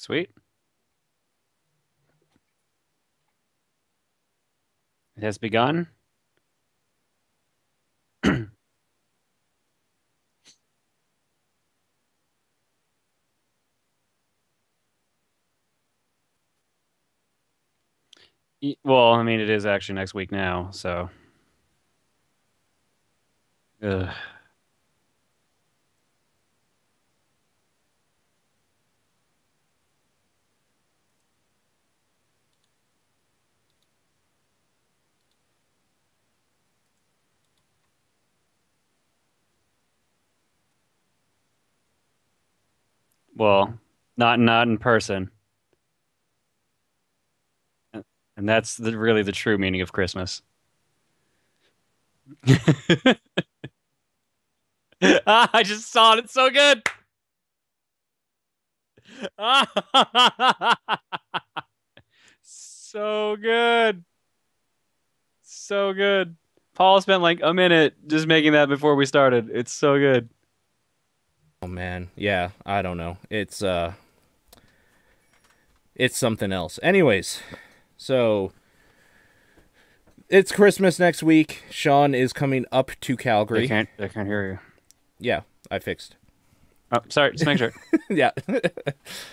Sweet. It has begun. Well, I mean, it is actually next week now, so. Ugh. Well, not in person, and that's really the true meaning of Christmas. I just saw it. It's so good. So good. So good. Paul spent like a minute just making that before we started. It's so good. Oh man, yeah, I don't know. It's something else. Anyways, so it's Christmas next week. Sean is coming up to Calgary. I can't hear you. Yeah, I fixed. Oh, sorry, just make sure. Yeah.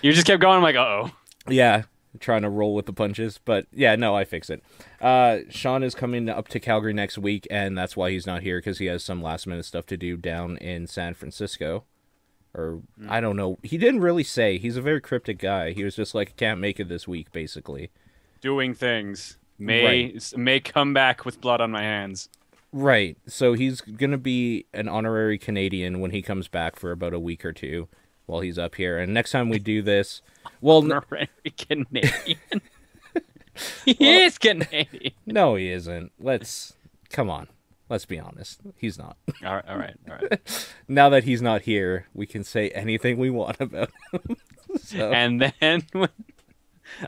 You just kept going. I'm like, uh-oh. Yeah, trying to roll with the punches, but yeah, no, I fix it. Sean is coming up to Calgary next week, and that's why he's not here, because he has some last minute stuff to do down in San Francisco. Or I don't know. He didn't really say. He's a very cryptic guy. He was just like, can't make it this week, basically. Doing things may come back with blood on my hands. Right. So he's gonna be an honorary Canadian when he comes back for about a week or two while he's up here. And next time we do this, well, Honorary Canadian. He is Canadian. no, he isn't. Come on. Let's be honest. He's not. All right. Now that he's not here, we can say anything we want about him. So. And then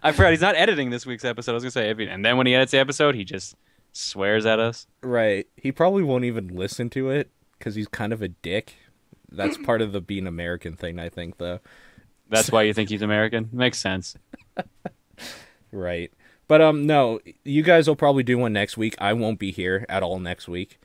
I forgot he's not editing this week's episode. I was gonna say, and then when he edits the episode, he just swears at us. Right. He probably won't even listen to it because he's kind of a dick. That's part of the being American thing, I think, though. That's why you think he's American? Makes sense. Right. But no, you guys will probably do one next week. I won't be here at all next week.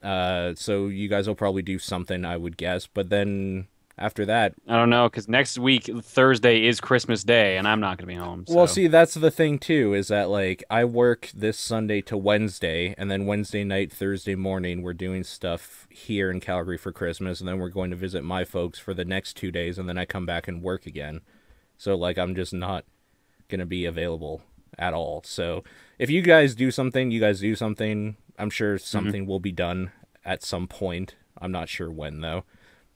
So you guys will probably do something, I would guess. But then after that, I don't know, because next week, Thursday, is Christmas Day, and I'm not going to be home. So. Well, see, that's the thing, too, is that, like, I work this Sunday to Wednesday, and then Wednesday night, Thursday morning, we're doing stuff here in Calgary for Christmas, and then we're going to visit my folks for the next 2 days, and then I come back and work again. So, like, I'm just not going to be available at all. So, if you guys do something, you guys do something. I'm sure something will be done at some point. I'm not sure when, though.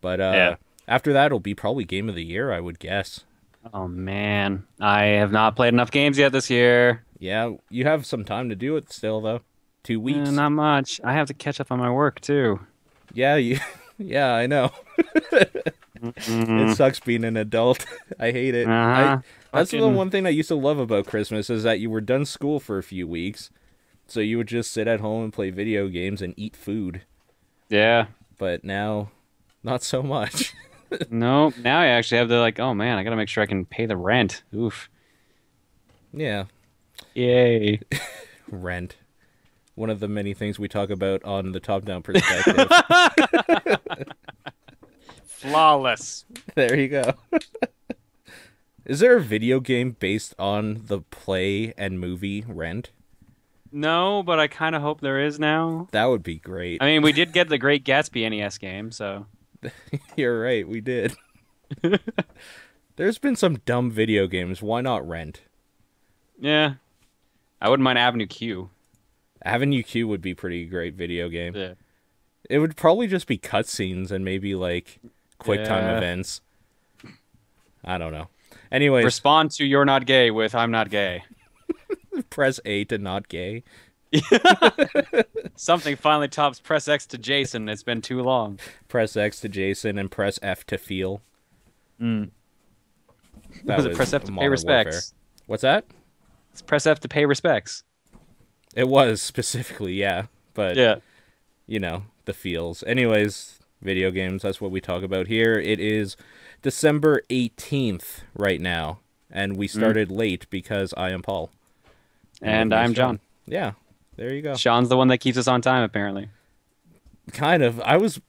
But, yeah. After that, it'll be probably Game of the Year, I would guess. Oh, man. I have not played enough games yet this year. Yeah, you have some time to do it still, though. 2 weeks. Not much. I have to catch up on my work, too. Yeah, yeah, I know. It sucks being an adult. I hate it. That's the one thing I used to love about Christmas, is that you were done school for a few weeks, so you would just sit at home and play video games and eat food. Yeah. But now, not so much. No, now I actually have to, like, oh man, I gotta make sure I can pay the rent. Oof. Yeah. Yay. Rent. One of the many things we talk about on the top-down perspective. Flawless. There you go. Is there a video game based on the play and movie Rent? No, but I kind of hope there is now. That would be great. I mean, we did get the Great Gatsby NES game, so... You're right, we did. There's been some dumb video games. Why not Rent? Yeah. I wouldn't mind Avenue Q. Avenue Q would be pretty great video game. Yeah. It would probably just be cutscenes and maybe, like, quick time events. I don't know. Anyways. Respond to "You're not gay" with "I'm not gay." Press A to not gay. Something finally tops press X to Jason. It's been too long. Press X to Jason and press F to feel. That was it. Press F to pay respects. Warfare. What's that? It's press F to pay respects. It was specifically, yeah. But, yeah. You know, the feels. Anyways, video games, that's what we talk about here. It is December 18th right now. and we Mm. started late because I am Paul. And with And me is I'm John. John. Yeah, there you go. Sean's the one that keeps us on time, apparently. Kind of. I was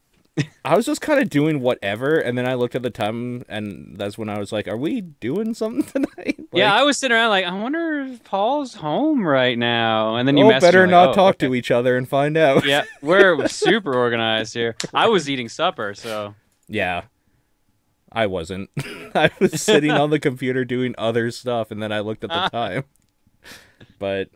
just kind of doing whatever, and then I looked at the time, and that's when I was like, "Are we doing something tonight?" Yeah, Like, I was sitting around like, I wonder if Paul's home right now. And then you oh, messaged me better like, not oh, talk okay. to each other and find out. Yeah, we're super organized here. I was eating supper, so. Yeah, I wasn't. I was sitting on the computer doing other stuff, and then I looked at the time. But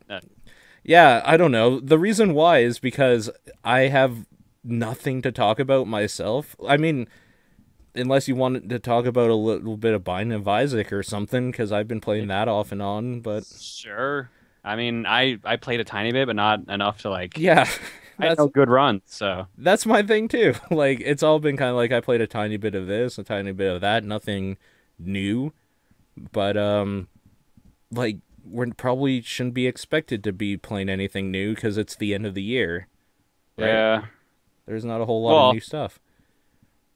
yeah, I don't know. The reason why is because I have nothing to talk about myself. I mean, unless you wanted to talk about a little bit of Binding of Isaac or something, because I've been playing that off and on. But Sure. I mean, I played a tiny bit, but not enough to like. yeah, I had that's no good run, so. that's my thing too. Like, it's all been kind of like I played a tiny bit of this, a tiny bit of that, nothing new. But like, we probably shouldn't be expected to be playing anything new because it's the end of the year, right? Yeah. There's not a whole lot of Well, new stuff.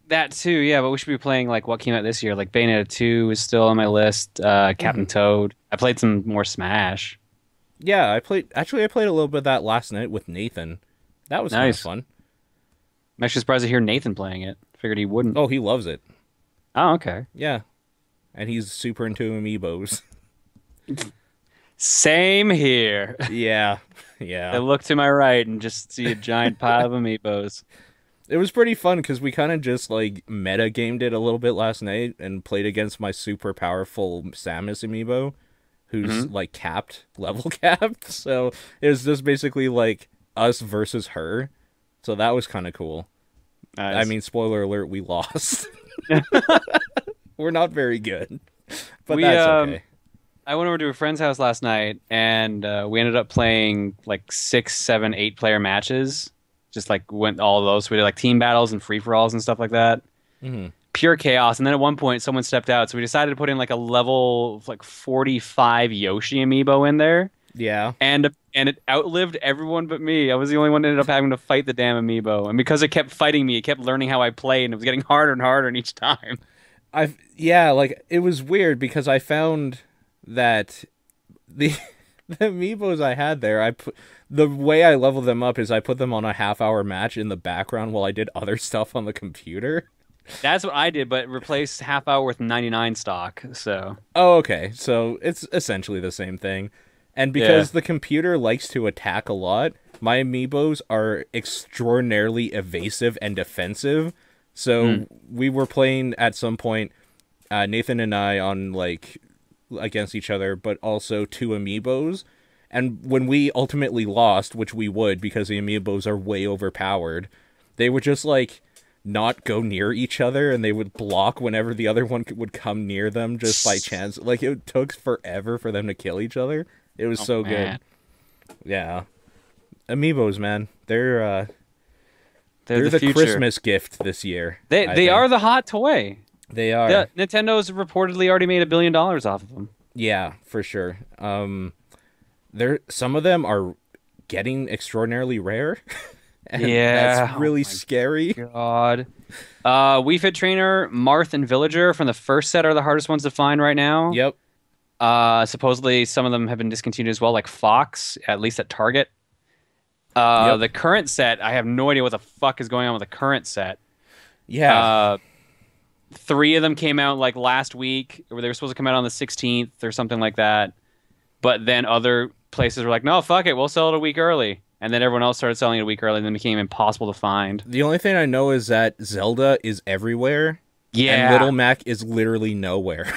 that too, yeah, but we should be playing like what came out this year. Like Bayonetta 2 is still on my list. Captain Mhm. Toad. I played some more Smash. Yeah, I played a little bit of that last night with Nathan. That was kind of Nice. fun. I'm actually surprised to hear Nathan playing it. Figured he wouldn't. Oh, he loves it. Oh, okay. Yeah, and he's super into Amiibos. Same here. Yeah, I yeah. look to my right and just see a giant pile of Amiibos. It was pretty fun because we kind of just like meta gamed it a little bit last night and played against my super powerful Samus Amiibo, who's Hmm. like capped, level capped. So it was just basically like us versus her. So that was kind of cool. I Nice. mean, spoiler alert, we lost. We're not very good, but We that's okay. I went over to a friend's house last night and we ended up playing like 6, 7, 8 player matches. Just like went all of those. So we did like team battles and free for alls and stuff like that. Hmm. Pure chaos. And then at one point someone stepped out, so we decided to put in like a level like 45 Yoshi amiibo in there. Yeah, And it outlived everyone but me. I was the only one that ended up having to fight the damn amiibo. And because it kept fighting me, it kept learning how I play and it was getting harder and harder each time. yeah, like it was weird because I found that the the amiibos I had there, the way I leveled them up is I put them on a half-hour match in the background while I did other stuff on the computer. That's what I did, but replaced half hour with 99 stock. So, Oh, okay. So it's essentially the same thing. And yeah. because the computer likes to attack a lot, my amiibos are extraordinarily evasive and defensive. Hmm. So we were playing at some point, Nathan and I on like against each other, but also two amiibos. And when we ultimately lost, which we would because the amiibos are way overpowered, they would just like not go near each other and they would block whenever the other one would come near them just by chance. Like it took forever for them to kill each other. It was Oh so good. man, Yeah. Amiibos, man. they're They're the the future. Christmas gift this year, They I they think. are the hot toy. They The are. Nintendo's reportedly already made $1 billion off of them. Yeah, for sure. There some of them are getting extraordinarily rare. And that's Yeah. Oh really my scary. God. Wii Fit Trainer, Marth, and Villager from the first set are the hardest ones to find right now. Yep. Supposedly some of them have been discontinued as well, like Fox, at least at Target. Yep. The current set, I have no idea what the fuck is going on with the current set. Yeah. Uh, three of them came out like last week, or they were supposed to come out on the 16th or something like that. But then other places were like, no, fuck it, we'll sell it a week early. And then everyone else started selling it a week early, and then it became impossible to find. The only thing I know is that Zelda is everywhere and Yeah, Little Mac is literally nowhere.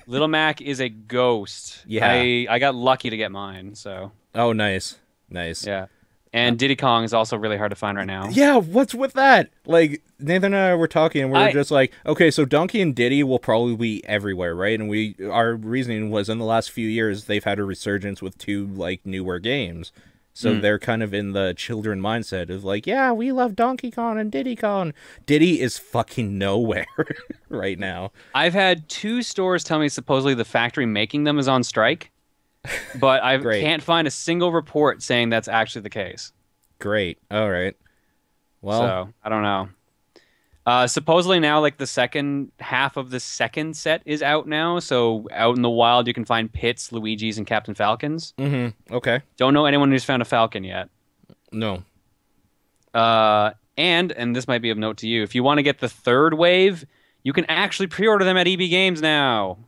Little Mac is a ghost. Yeah. I got lucky to get mine, so Oh, nice. Nice. yeah. And Diddy Kong is also really hard to find right now. Yeah, what's with that? Like, Nathan and I were talking, and we were I just like, okay, so Donkey and Diddy will probably be everywhere, right? And our reasoning was in the last few years, they've had a resurgence with two, like, newer games. So mm. they're kind of in the children mindset of like, yeah, we love Donkey Kong and Diddy Kong. Diddy is fucking nowhere right now. I've had two stores tell me supposedly the factory making them is on strike, but I Great. can't find a single report saying that's actually the case. Great. All right. Well, So I don't know. Supposedly now, like the second half of the second set is out now. So out in the wild, you can find Pits, Luigi's, and Captain Falcons. Mm-hmm. Okay. Don't know anyone who's found a Falcon yet. No. And this might be of note to you, if you want to get the third wave, you can actually pre-order them at EB Games now.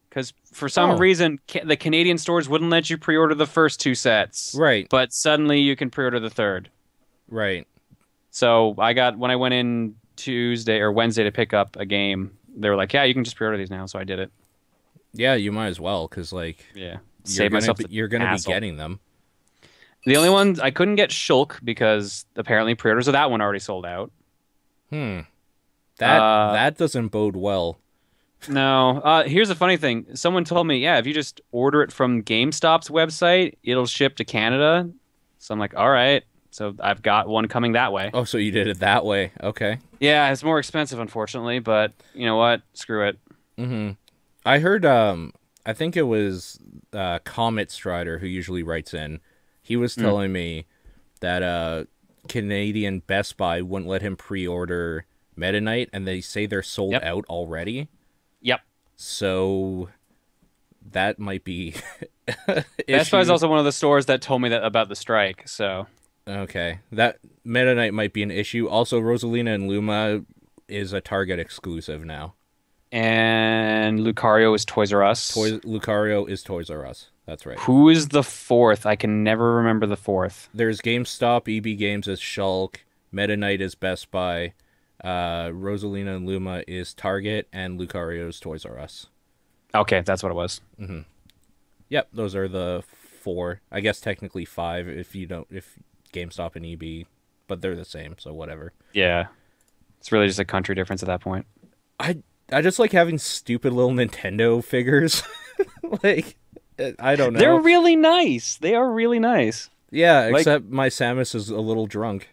Because for some reason, the Canadian stores wouldn't let you pre-order the first two sets. Right. But suddenly you can pre-order the third. Right. So when I went in Tuesday or Wednesday to pick up a game, they were like, yeah, you can just pre-order these now. So I did it. Yeah, you might as well, because, like, yeah, you're going to be getting them. The only one I couldn't get Shulk because apparently pre-orders of that one already sold out. That doesn't bode well. No. Here's the funny thing. Someone told me, yeah, if you just order it from GameStop's website, it'll ship to Canada. So I'm like, all right. So I've got one coming that way. Oh, so you did it that way. Okay. Yeah, it's more expensive, unfortunately, but you know what? Screw it. Mm-hmm. I heard, I think it was Comet Strider who usually writes in. He was telling me that Canadian Best Buy wouldn't let him pre-order Meta Knight, and they say they're sold out already. Yep. So that might be Best Buy is also one of the stores that told me that about the strike. So okay, that Meta Knight might be an issue. Also, Rosalina and Luma is a Target exclusive now, and Lucario is Toys R Us. Lucario is Toys R Us. That's right. Who is the fourth? I can never remember the fourth. There's GameStop, EB Games is Shulk, Meta Knight is Best Buy. Rosalina and Luma is Target, and Lucario's Toys R Us. Okay, that's what it was. Mm-hmm. Yep, those are the four. I guess technically five if GameStop and EB, but they're the same, so whatever. Yeah, it's really just a country difference at that point. I just like having stupid little Nintendo figures. Like, I don't know. They're really nice. They are really nice. Yeah, except my Samus is a little drunk.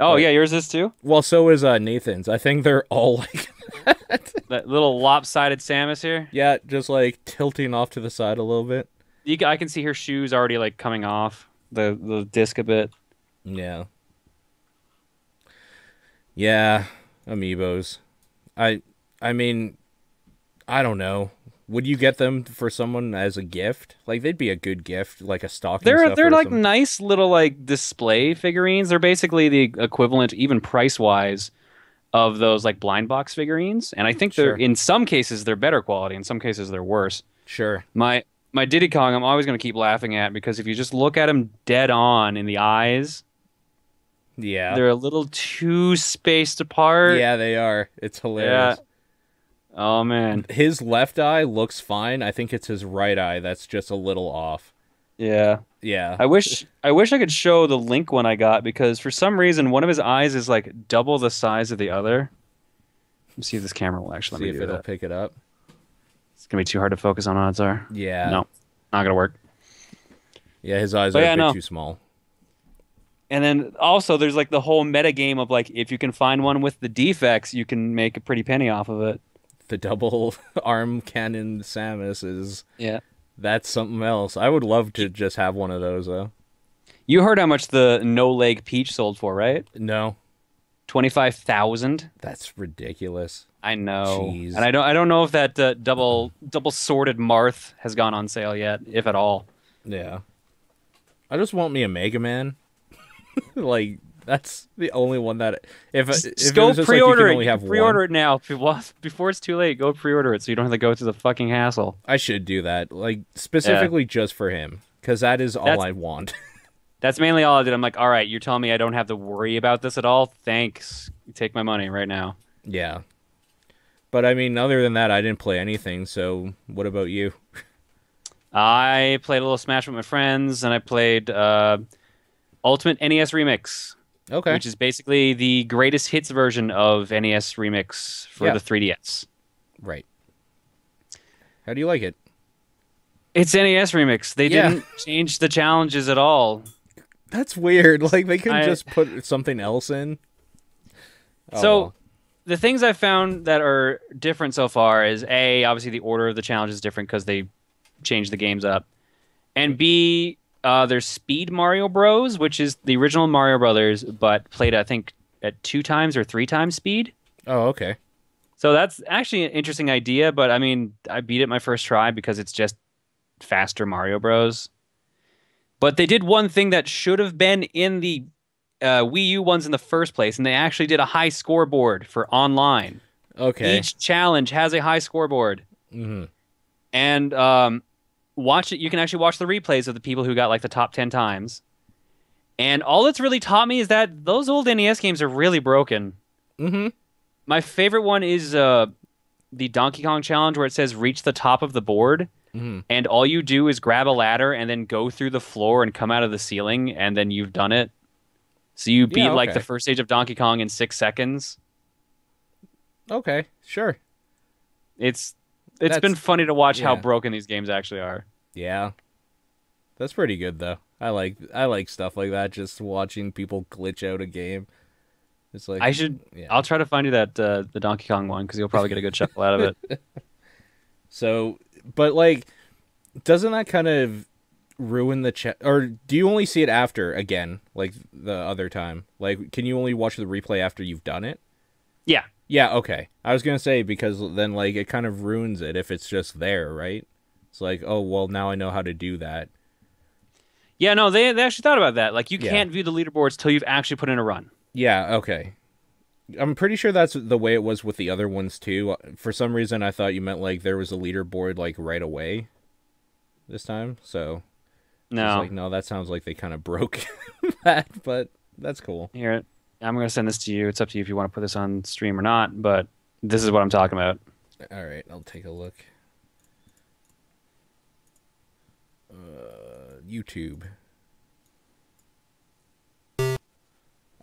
Oh, yeah, yours is too? Well, so is Nathan's. I think they're all like that. That little lopsided Samus here? Yeah, just like tilting off to the side a little bit. I can see her shoes already like coming off the disc a bit. Yeah. Yeah, Amiibos. I mean, I don't know. Would you get them for someone as a gift? Like, they'd be a good gift, like a stocking stuffer. They're like nice little like display figurines. They're basically the equivalent, even price wise, of those like blind box figurines. And I think they're in some cases they're better quality, in some cases they're worse. Sure. My Diddy Kong, I'm always going to keep laughing at because if you just look at him dead on in the eyes, yeah, they're a little too spaced apart. Yeah, they are. It's hilarious. Yeah. Oh man, his left eye looks fine. I think it's his right eye that's just a little off. Yeah. Yeah. I wish I could show the Link one I got because for some reason one of his eyes is like double the size of the other. Let's see if this camera will actually see if it'll pick it up. It's gonna be too hard to focus on, odds are. Yeah. No, not gonna work. Yeah, his eyes are a bit too small. And then also there's like the whole meta game of like if you can find one with the defects, you can make a pretty penny off of it. The double arm cannon Samus is... Yeah. That's something else. I would love to just have one of those, though. You heard how much the no-leg Peach sold for, right? No. 25,000. That's ridiculous. I know. Jeez. And I don't know if that double sworded Marth has gone on sale yet, if at all. Yeah. I just want me a Mega Man. Like... That's the only one that if go it was just pre-order like you can only have pre-order one. it now before it's too late. Go pre-order it so you don't have to go through the fucking hassle. I should do that, like specifically just for him, because that is all I want. That's mainly all I did. I'm like, all right, you're telling me I don't have to worry about this at all. Thanks, you take my money right now. Yeah, but I mean, other than that, I didn't play anything. So, what about you? I played a little Smash with my friends, and I played Ultimate NES Remix. Okay. Which is basically the greatest hits version of NES Remix for the 3DS. Right. How do you like it? It's NES Remix. They didn't change the challenges at all. That's weird. Like, they could just put something else in. So, the things I've found that are different so far is A, obviously the order of the challenges is different because they changed the games up. And B... there's Speed Mario Bros, which is the original Mario Brothers, but played, I think, at 2 times or 3 times speed. Oh, okay. So that's actually an interesting idea, but I mean, I beat it my first try because it's just faster Mario Bros. But they did one thing that should have been in the Wii U ones in the first place, and they actually did a high scoreboard for online. Okay. Each challenge has a high scoreboard, Hmm. and watch it. You can actually watch the replays of the people who got like the top 10 times. And all it's really taught me is that those old NES games are really broken. Hmm. My favorite one is the Donkey Kong challenge where it says reach the top of the board, Hmm. and all you do is grab a ladder and then go through the floor and come out of the ceiling, and then you've done it. So you beat Yeah, like the okay. first stage of Donkey Kong in 6 seconds. Okay, sure. It's been That's funny to watch how yeah. broken these games actually are. Yeah. That's pretty good though. I like stuff like that, just watching people glitch out a game. It's like I should. yeah. I'll try to find you that the Donkey Kong one because you'll probably get a good chuckle out of it. So, but like doesn't that kind of ruin the or do you only see it after again, like the other time? Like can you only watch the replay after you've done it? Yeah, Yeah, okay. I was going to say because then like it kind of ruins it if it's just there, right? It's like, "Oh, well, now I know how to do that." yeah. No, they actually thought about that. Like you Yeah. can't view the leaderboards till you've actually put in a run. Yeah, okay. I'm pretty sure that's the way it was with the other ones too. For some reason, I thought you meant like there was a leaderboard like right away this time. So I was No, like, no, that sounds like they kind of broke that, but that's cool. here I'm gonna send this to you. It's up to you if you want to put this on stream or not. But this is what I'm talking about. All right, I'll take a look. YouTube.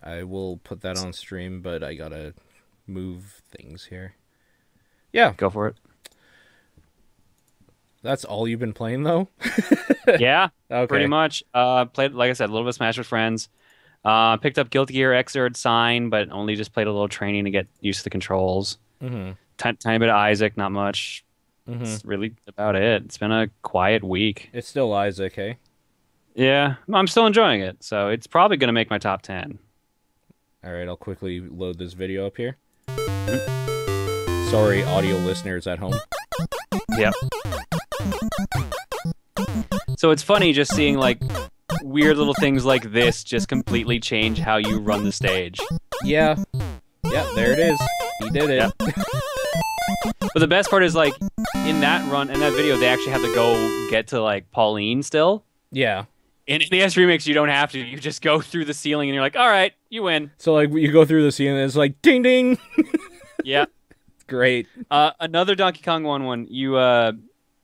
I will put that on stream, but I gotta move things here. Yeah, Go for it. that's all you've been playing though. Yeah, pretty Okay. much. Played like I said, a little bit of Smash with friends. Picked up Guilty Gear Xrd Sign, but only just played a little training to get used to the controls. Mm-hmm. Tiny bit of Isaac, not much. Mm-hmm. That's really about it. It's been a quiet week. It's still Isaac, hey? Yeah, I'm still enjoying it, so it's probably gonna make my top 10. All right, I'll quickly load this video up here. Sorry, audio listeners at home. Yep. So it's funny just seeing like weird little things like this just completely change how you run the stage. Yeah. Yeah, there it is. He did it. Yep. But the best part is like in that run, in that video, they actually have to go get to like Pauline still. Yeah. In NES Remix, you don't have to. You just go through the ceiling and you're like, all right, you win. So like you go through the scene and it's like ding ding. Yeah. Great. Another Donkey Kong one, you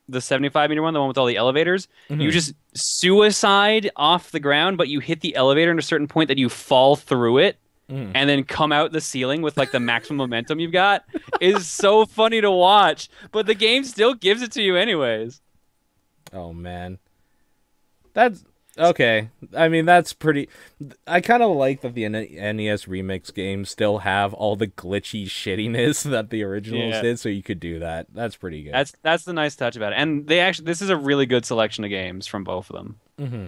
the 75-meter one, the one with all the elevators, you just suicide off the ground, but you hit the elevator at a certain point that you fall through it and then come out the ceiling with like the maximum momentum you've got is so funny to watch. But the game still gives it to you anyways. Oh man. That's okay. I mean, that's pretty. I kind of like that the NES Remix games still have all the glitchy shittiness that the originals Yeah. did, so you could do that. That's pretty good. That's the nice touch about it. And they actually, this is a really good selection of games from both of them. Mm-hmm.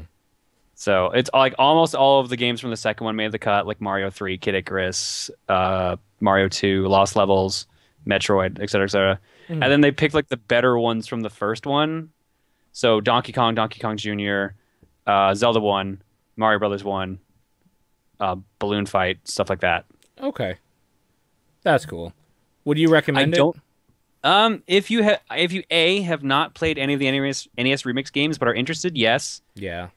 So it's like almost all of the games from the second one made the cut, like Mario 3, Kid Icarus, Mario 2, Lost Levels, Metroid, etc., etc. And then they picked like the better ones from the first one. So Donkey Kong, Donkey Kong Jr., Zelda 1, Mario Brothers 1, Balloon Fight, stuff like that. Okay, that's cool. Would you I recommend it? don't. If you have not played any of the NES Remix games but are interested, yes. Yeah.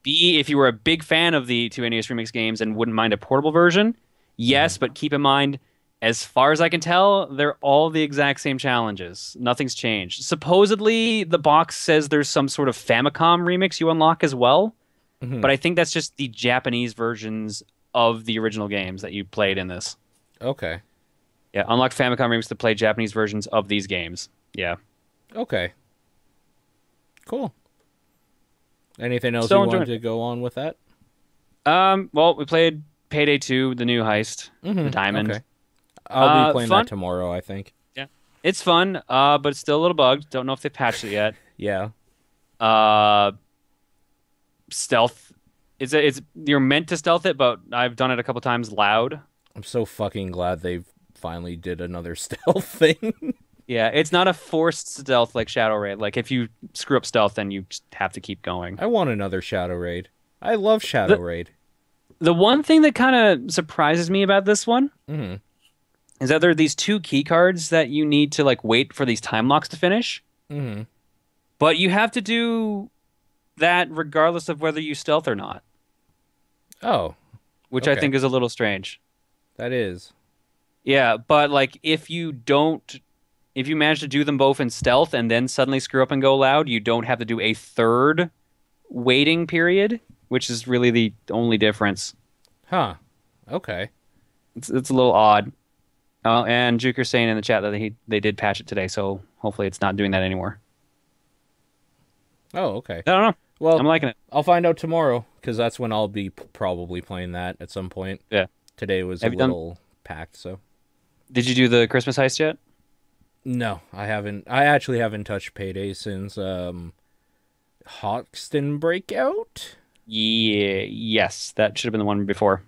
B, if you were a big fan of the two NES Remix games and wouldn't mind a portable version, yes, but keep in mind, as far as I can tell, they're all the exact same challenges. Nothing's changed. Supposedly, the box says there's some sort of Famicom remix you unlock as well, but I think that's just the Japanese versions of the original games that you played in this. Okay. Yeah, unlock Famicom remix to play Japanese versions of these games. Yeah. Okay. Cool. Anything else Still you enjoying wanted to go on with that? Well, we played Payday 2, the new heist, the diamond. Okay. I'll be playing fun. that tomorrow, I think. Yeah. It's fun, but it's still a little bugged. Don't know if they patched it yet. Yeah. Stealth. It's you're meant to stealth it, but I've done it a couple times loud. I'm so fucking glad they've finally did another stealth thing. Yeah, it's not a forced stealth like Shadow Raid. Like if you screw up stealth, then you just have to keep going. I want another Shadow Raid. I love Shadow Raid. The one thing that kind of surprises me about this one Mm-hmm. is that there are these 2 key cards that you need to like wait for these time locks to finish. Mm-hmm. But you have to do that regardless of whether you stealth or not, Oh, which I okay. think is a little strange. That is. Yeah, but like if you manage to do them both in stealth and then suddenly screw up and go loud, you don't have to do a third waiting period, which is really the only difference. Huh. Okay. It's a little odd. And Juker's saying in the chat that they did patch it today, so hopefully it's not doing that anymore. Oh, okay. I don't know. Well, I'm liking it. I'll find out tomorrow, because that's when I'll be probably playing that at some point. Yeah. Today was Have a you done- little packed, so. Did you do the Christmas heist yet? No, I haven't. I actually haven't touched Payday since Hoxton Breakout. Yeah, yes, that should have been the one before.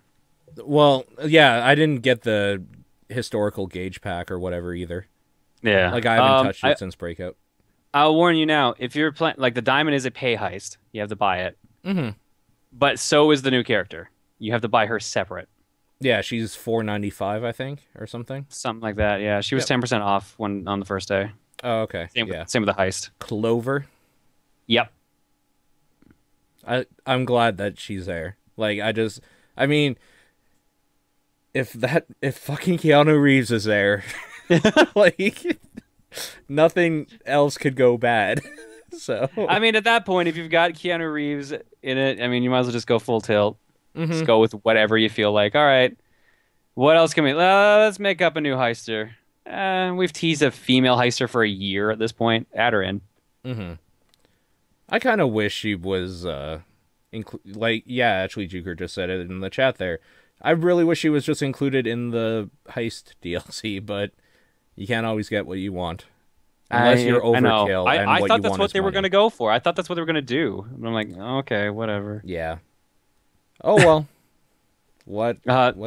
Well, yeah, I didn't get the historical gauge pack or whatever either. Yeah. Like, I haven't touched it since Breakout. I'll warn you now, if you're playing, like, the diamond is a pay heist. You have to buy it. Mm-hmm. But so is the new character. You have to buy her separate. Yeah, she's $4.95, I think, or something. Something like that, yeah. She was 10% off on the first day. Oh, okay. Same yeah. with the heist. Yep. I'm glad that she's there. Like, I mean, if fucking Keanu Reeves is there, like, nothing else could go bad. So I mean, at that point, if you've got Keanu Reeves in it, I mean, you might as well just go full tilt. Mm-hmm. Just go with whatever you feel like. All right, what else can we? Let's make up a new heister. We've teased a female heister for a year at this point. Add her in. Mm-hmm. I kind of wish she was, like, yeah, actually, Juker just said it in the chat there. I really wish she was just included in the heist DLC, but you can't always get what you want. Unless you're overkill. I thought that's what they were going to go for. I thought that's what they were going to do. And I'm like, okay, whatever. Yeah. Oh, well. What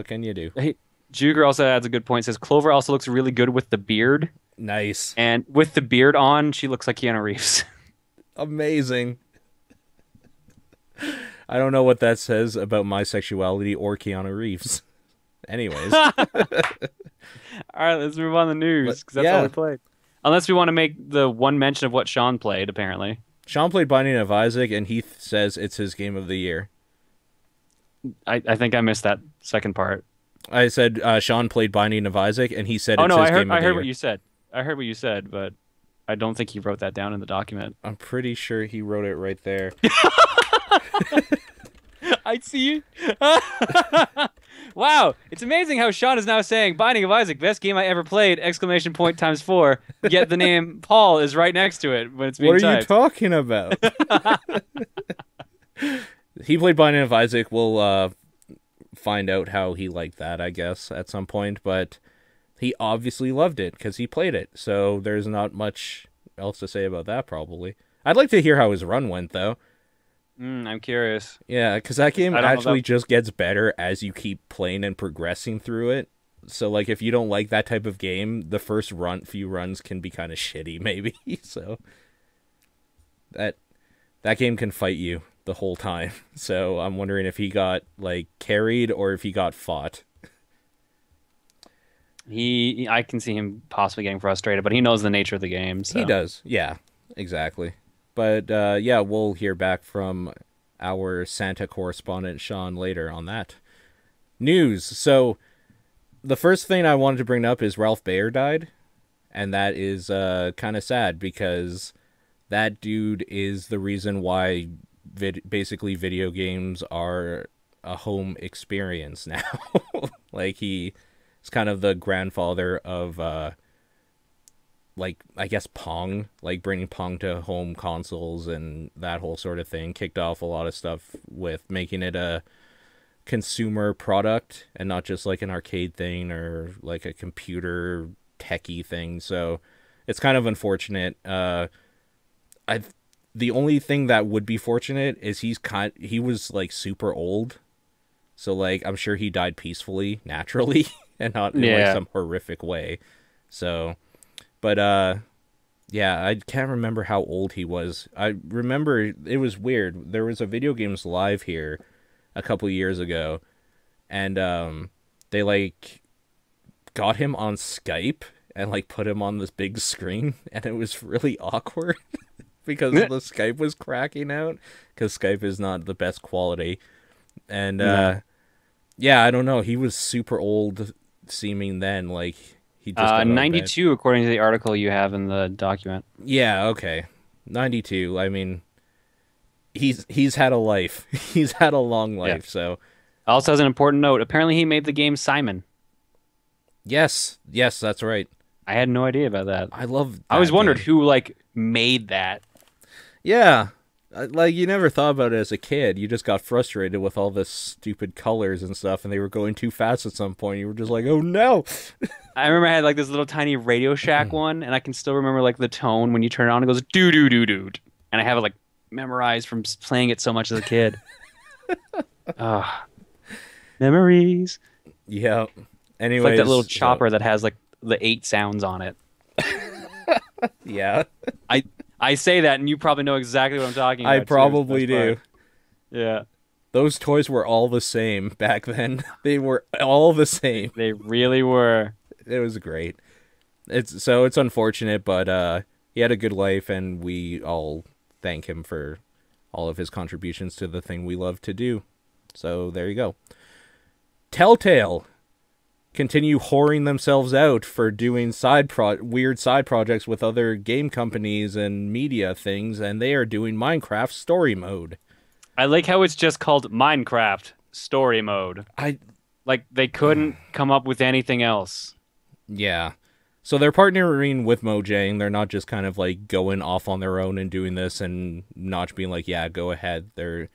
can you do? Hey, Juger also adds a good point. Says Clover also looks really good with the beard. Nice. And with the beard on, she looks like Keanu Reeves. Amazing. I don't know what that says about my sexuality or Keanu Reeves. Anyways. All right, let's move on to the news, because that's all we played. Unless we want to make the one mention of what Sean played, apparently. Sean played Binding of Isaac, and Heath says it's his game of the year. I think I missed that second part. I said Sean played Binding of Isaac, and he said it's his game of the year. I heard what you said. I heard what you said, but I don't think he wrote that down in the document. I'm pretty sure he wrote it right there. I see. Wow, it's amazing how Sean is now saying Binding of Isaac, best game I ever played, ! !4, yet the name Paul is right next to it when it's being typed. What are typed. you talking about? He played Binding of Isaac. We'll find out how he liked that, I guess, at some point, but he obviously loved it because he played it, so there's not much else to say about that, probably. I'd like to hear how his run went, though. I'm curious. Yeah, because that game actually just gets better as you keep playing and progressing through it. So, like, if you don't like that type of game, the first few runs can be kind of shitty, maybe. So, that game can fight you the whole time. So, I'm wondering if he got, like, carried or if he got fought. I can see him possibly getting frustrated, but he knows the nature of the game. So. He does, yeah, exactly. But, yeah, we'll hear back from our Santa correspondent, Sean, later on that. News. So, the first thing I wanted to bring up is Ralph Baer died. And that is kind of sad because that dude is the reason why basically video games are a home experience now. Like, he is kind of the grandfather of... like, I guess Pong, like bringing Pong to home consoles and that whole sort of thing, kicked off a lot of stuff with making it a consumer product and not just like an arcade thing or like a computer techie thing. So it's kind of unfortunate. The only thing that would be fortunate is he was like super old. So like, I'm sure he died peacefully, naturally. and not in like Yeah. some horrific way. So, but yeah, I can't remember how old he was. I remember it was weird. There was a Video Games Live here a couple years ago, and they like got him on Skype and like put him on this big screen, and it was really awkward because the Skype was cracking out because Skype is not the best quality. And yeah, I don't know. He was super old seeming then, like he just got out of bed. 92 according to the article you have in the document. Yeah, okay. 92. I mean, he's had a life. He's had a long life, Yeah. so Also has an important note. Apparently he made the game Simon. yes, that's right. I had no idea about that. I love I always that wondered game. who like made that. Yeah. Like, you never thought about it as a kid. You just got frustrated with all this stupid colors and stuff, and they were going too fast at some point. You were just like, oh no! I remember I had like this little tiny Radio Shack one, and I can still remember like the tone when you turn it on. It goes doo doo doo doo, and I have it like memorized from playing it so much as a kid. Ah, memories. Yeah. It's Anyways, like that little so- chopper that has like the 8 sounds on it. yeah. I say that, and you probably know exactly what I'm talking about. I too. probably That's do. part. Yeah, Those toys were all the same back then. They were all the same. they really were. It was great. It's unfortunate, but he had a good life, and we all thank him for all of his contributions to the thing we love to do. So there you go. Telltale continue whoring themselves out for doing weird side projects with other game companies and media things, and they are doing Minecraft story mode. I like how it's just called Minecraft Story Mode. Like they couldn't come up with anything else. Yeah. So they're partnering with Mojang. They're not just kind of like going off on their own and doing this and Notch being like, yeah, go ahead. They're,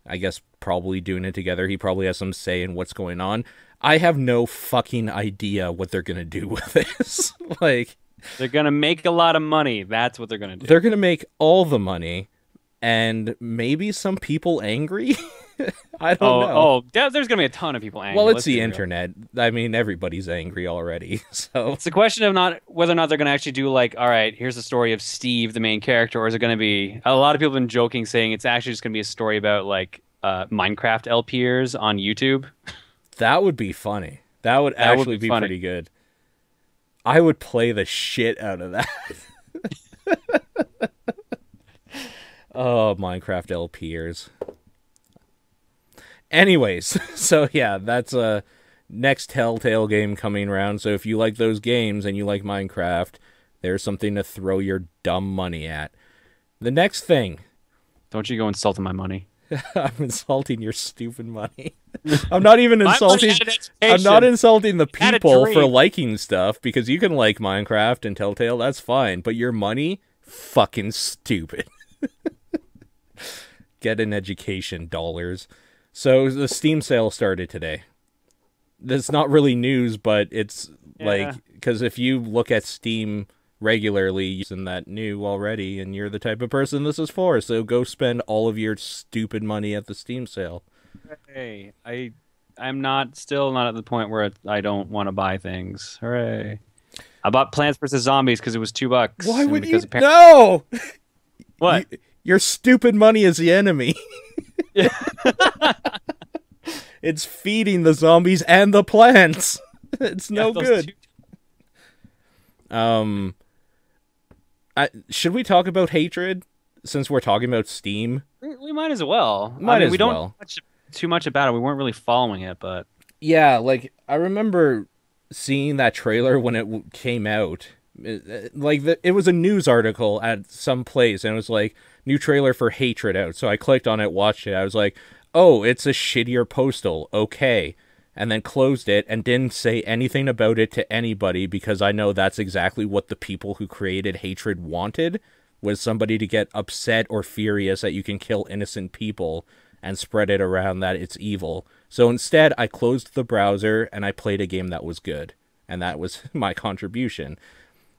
I guess, probably doing it together. He probably has some say in what's going on. I have no fucking idea what they're going to do with this. Like, They're gonna make a lot of money. That's what they're gonna do. they're going to make all the money and maybe some people angry. I don't know. There's gonna be a ton of people angry. Well, it's Let's the be real. internet. I mean, everybody's angry already. So It's a question of not whether or not they're gonna actually do like, all right, here's the story of Steve, the main character, or is it gonna be? A lot of people have been joking, saying it's actually just gonna be a story about like Minecraft LPers on YouTube. that would be funny. That would That would actually be be funny. pretty good. I would play the shit out of that. Oh, Minecraft LPers. Anyways, so yeah, that's a next Telltale game coming around. So if you like those games and you like Minecraft, there's something to throw your dumb money at. The next thing, Don't you go insulting my money. I'm insulting your stupid money. I'm not even My money insulting. had an I'm not education. insulting the Had a people for dream. liking stuff, because you can like Minecraft and Telltale, that's fine. But your money, fucking stupid. Get an education, dollars. So the Steam sale started today. That's not really news, but it's like, because if you look at Steam regularly, isn't that new already? And you're the type of person this is for. So go spend all of your stupid money at the Steam sale. Hey, I'm still not at the point where I don't want to buy things. Hooray! I bought Plants vs Zombies because it was $2. Why and would you? because No! What? Your stupid money is the enemy. It's feeding the zombies and the plants. It's no those good. two- Should we talk about hatred since we're talking about Steam? We might as well. Might as we don't well. know too much about it. We weren't really following it, but Yeah, like I remember seeing that trailer when it came out. It was a news article at some place, and it was like, new trailer for Hatred out. So I clicked on it, watched it. I was like, oh, it's a shittier Postal. Okay. And then closed it and didn't say anything about it to anybody, because I know that's exactly what the people who created Hatred wanted, was somebody to get upset or furious that you can kill innocent people and spread it around that it's evil. So instead, I closed the browser and I played a game that was good. And that was my contribution.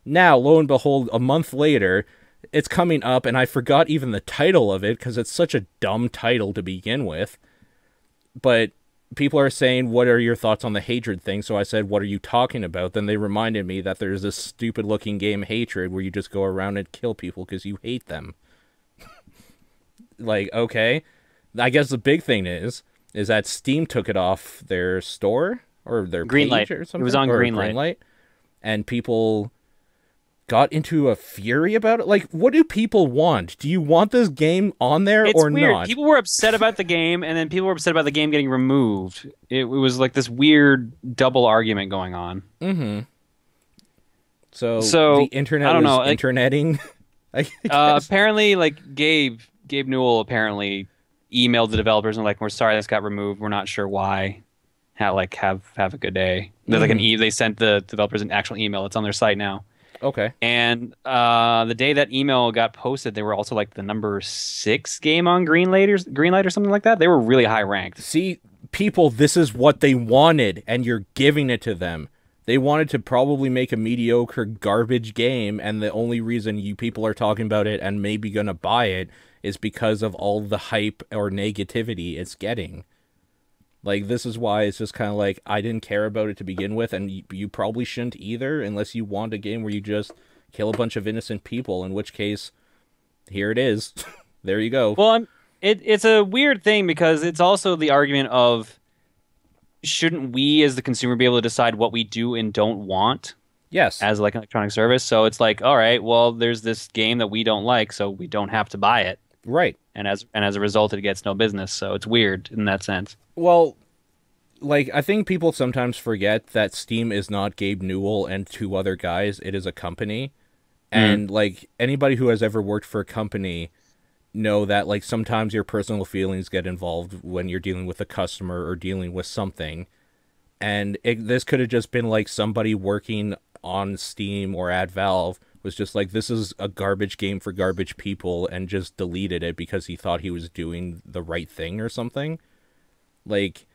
Now, lo and behold, a month later, it's coming up, and I forgot even the title of it because it's such a dumb title to begin with. But people are saying, what are your thoughts on the hatred thing? So I said, what are you talking about? Then they reminded me that there's this stupid looking game, Hatred, where you just go around and kill people because you hate them. Like, okay. I guess the big thing is that Steam took it off their store or their page or something. It was on Greenlight. And people got into a fury about it. Like, what do people want? Do you want this game on there or weird. not? People were upset about the game, and then people were upset about the game getting removed. It was like this weird double argument going on. Mm-hmm. So the internet I don't was know, like, interneting. Apparently, like Gabe Newell apparently emailed the developers and like, we're sorry this got removed. We're not sure why. Have a good day. There's like they sent the developers an actual email. It's on their site now. Okay. And the day that email got posted, they were also like the number 6 game on Greenlight or something like that. They were really high ranked. See, people, this is what they wanted, and you're giving it to them. They wanted to probably make a mediocre garbage game, and the only reason you people are talking about it and maybe gonna buy it is because of all the hype or negativity it's getting. Like, this is why it's just kind of like, I didn't care about it to begin with, and you probably shouldn't either, unless you want a game where you just kill a bunch of innocent people, in which case, here it is. There you go. Well, it's a weird thing, because it's also the argument of, shouldn't we as the consumer be able to decide what we do and don't want? Yes. As like an electronic service. So it's like, all right, well, there's this game that we don't like, so we don't have to buy it. Right. And as a result, it gets no business. So it's weird in that sense. Well, like, I think people sometimes forget that Steam is not Gabe Newell and 2 other guys. It is a company. And, like, anybody who has ever worked for a company know that, like, sometimes your personal feelings get involved when you're dealing with a customer or dealing with something. And this could have just been, like, somebody working on Steam or at Valve was just like, this is a garbage game for garbage people, and just deleted it because he thought he was doing the right thing or something. Like,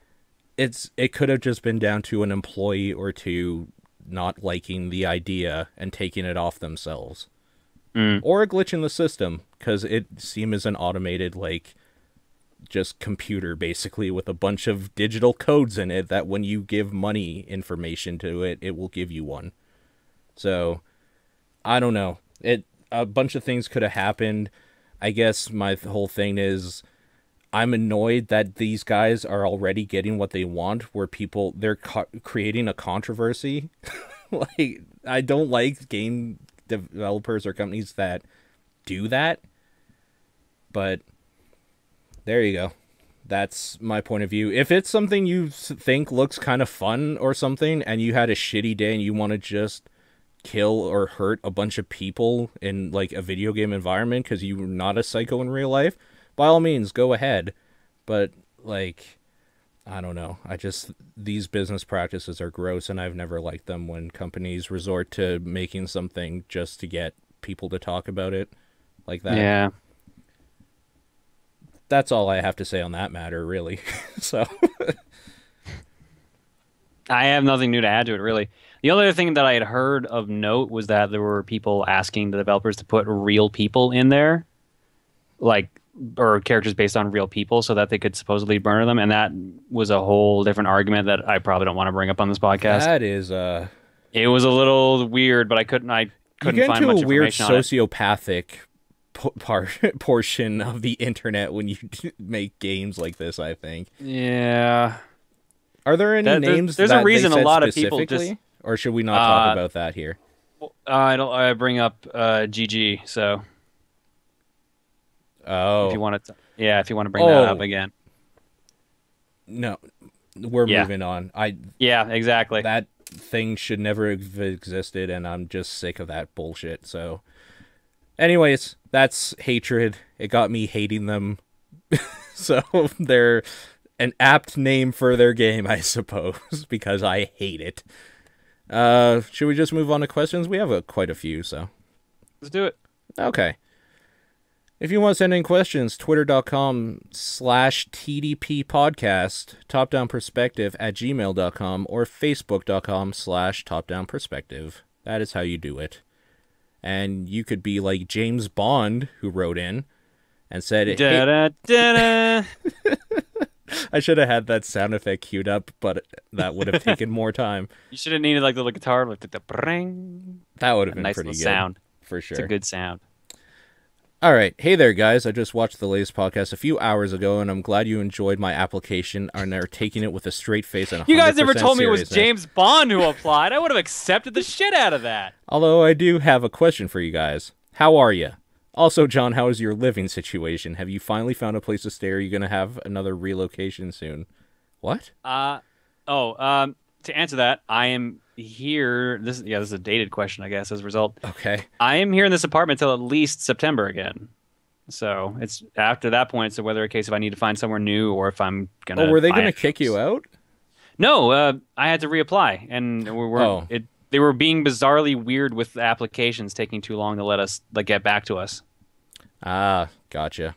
it could have just been down to an employee or 2 not liking the idea and taking it off themselves. Or a glitch in the system, because it seems as an automated, like, just computer, basically, with a bunch of digital codes in it that when you give money information to it, it will give you one. So, I don't know. A bunch of things could have happened. I guess my whole thing is, I'm annoyed that these guys are already getting what they want, where they're creating a controversy. Like, I don't like game developers or companies that do that. But there you go. That's my point of view. If it's something you think looks kind of fun or something, and you had a shitty day and you want to just kill or hurt a bunch of people in, like, a video game environment because you're not a psycho in real life, by all means, go ahead. But, like, I don't know. These business practices are gross, and I've never liked them when companies resort to making something just to get people to talk about it like that. Yeah. That's all I have to say on that matter, really. So I have nothing new to add to it, really. The only other thing that I had heard of note was that there were people asking the developers to put real people in there, like, or characters based on real people, so that they could supposedly murder them, and that was a whole different argument that I probably don't want to bring up on this podcast. That is, it was a little weird, but I couldn't find much information on it. You get into a weird sociopathic portion of the internet when you make games like this, I think. Yeah. Are there any names there's that a reason they said a lot of people just... Or should we not talk about that here? I bring up GG, so... Oh. If you want to... Yeah, if you want to bring that up again. No. We're moving on. Yeah, exactly. That thing should never have existed, and I'm just sick of that bullshit, so... Anyways, that's Hatred. It got me hating them. So they're an apt name for their game, I suppose, because I hate it. Should we just move on to questions? We have quite a few, so. Let's do it. Okay. If you want to send in questions, twitter.com/TDP podcast, topdownperspective@gmail.com, or facebook.com/topdown perspective. That is how you do it. And you could be like James Bond, who wrote in and said, da, da, da, da. I should have had that sound effect queued up, but that would have taken more time. You should have needed like the little guitar with the bring. That would have A been nice pretty little good. sound. For It's a sure. good sound. All right. Hey there, guys. I just watched the latest podcast a few hours ago, and I'm glad you enjoyed my application and are taking it with a straight face and 100% You guys never told me it was seriousness. James Bond who applied. I would have accepted the shit out of that. Although I do have a question for you guys. How are you? Also, John, how is your living situation? Have you finally found a place to stay, or are you going to have another relocation soon? What? To answer that, I am here. This is a dated question, I guess, as a result. Okay. I am here in this apartment till at least September again. So it's after that point. So whether a case if I need to find somewhere new or if I'm gonna. Oh, were they going to kick you out? No, I had to reapply, and they were being bizarrely weird with the applications taking too long to let us get back to us. Ah, gotcha.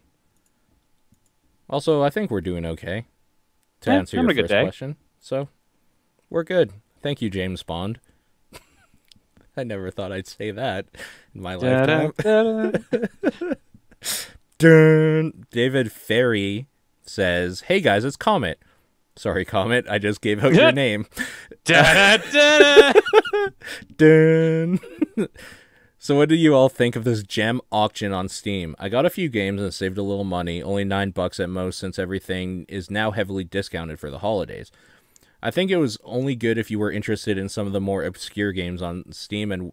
Also, I think we're doing okay to answer your first question. So, we're good. Thank you, James Bond. I never thought I'd say that in my lifetime. Dun. David Ferry says, "Hey guys, it's Comet." Sorry, Comet. I just gave out your name. Dun. So what do you all think of this gem auction on Steam? I got a few games and saved a little money, only $9 at most, since everything is now heavily discounted for the holidays. I think it was only good if you were interested in some of the more obscure games on Steam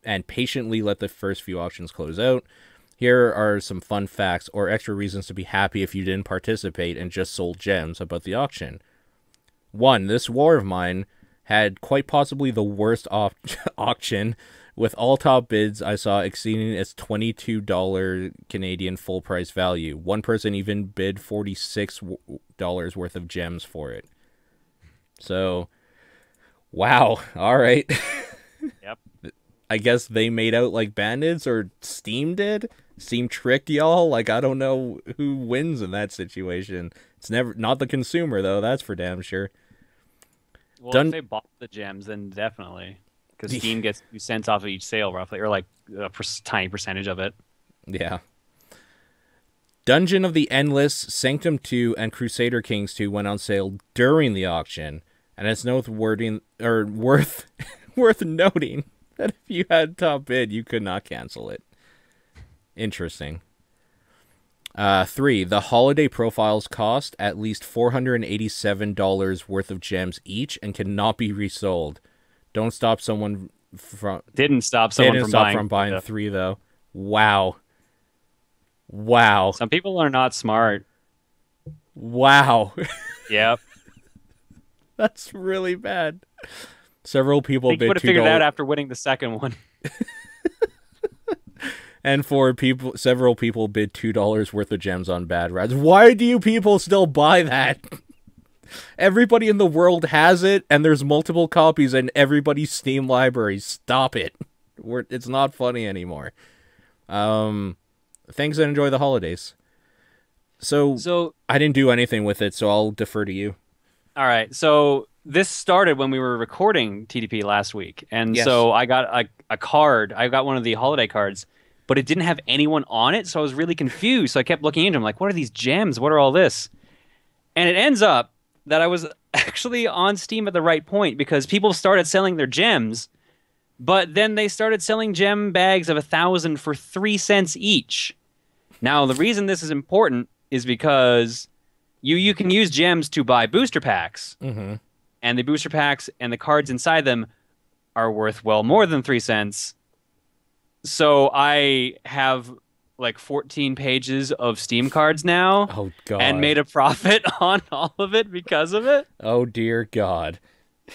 and patiently let the first few auctions close out. Here are some fun facts or extra reasons to be happy if you didn't participate and just sold gems about the auction. 1. This war of mine had quite possibly the worst auction, with all top bids I saw exceeding its $22 Canadian full price value. One person even bid $46 worth of gems for it. So, wow. All right. Yep. I guess they made out like bandits, or Steam did. Steam tricked y'all. Like, I don't know who wins in that situation. It's never not the consumer though. That's for damn sure. Well, if they bought the gems, then definitely, because Steam gets 2 cents off of each sale, roughly, or like a tiny percentage of it. Yeah. Dungeon of the Endless, Sanctum 2, and Crusader Kings 2 went on sale during the auction, and it's worth noting that if you had top bid, you could not cancel it. Interesting. 3. The holiday profiles cost at least $487 worth of gems each and cannot be resold. Didn't stop someone from buying 3 though. Wow. Some people are not smart. Wow. Yep. That's really bad. Several people bid $2. Would have figured it out after winning the second one. And several people bid $2 worth of gems on Bad Rads. Why do you people still buy that? Everybody in the world has it, and there's multiple copies in everybody's Steam library. Stop it. It's not funny anymore. Thanks and enjoy the holidays. So I didn't do anything with it, so I'll defer to you. All right. So this started when we were recording TDP last week, and so I got a card. I got one of the holiday cards, but it didn't have anyone on it, so I was really confused. So I kept looking into them, like, what are these gems? What are all this? And it ends up that I was actually on Steam at the right point, because people started selling their gems, but then they started selling gem bags of 1,000 for 3 cents each. Now, the reason this is important is because you can use gems to buy booster packs, and the booster packs and the cards inside them are worth well more than 3 cents. So I have like 14 pages of Steam cards now. Oh, God. And made a profit on all of it because of it. Oh, dear God.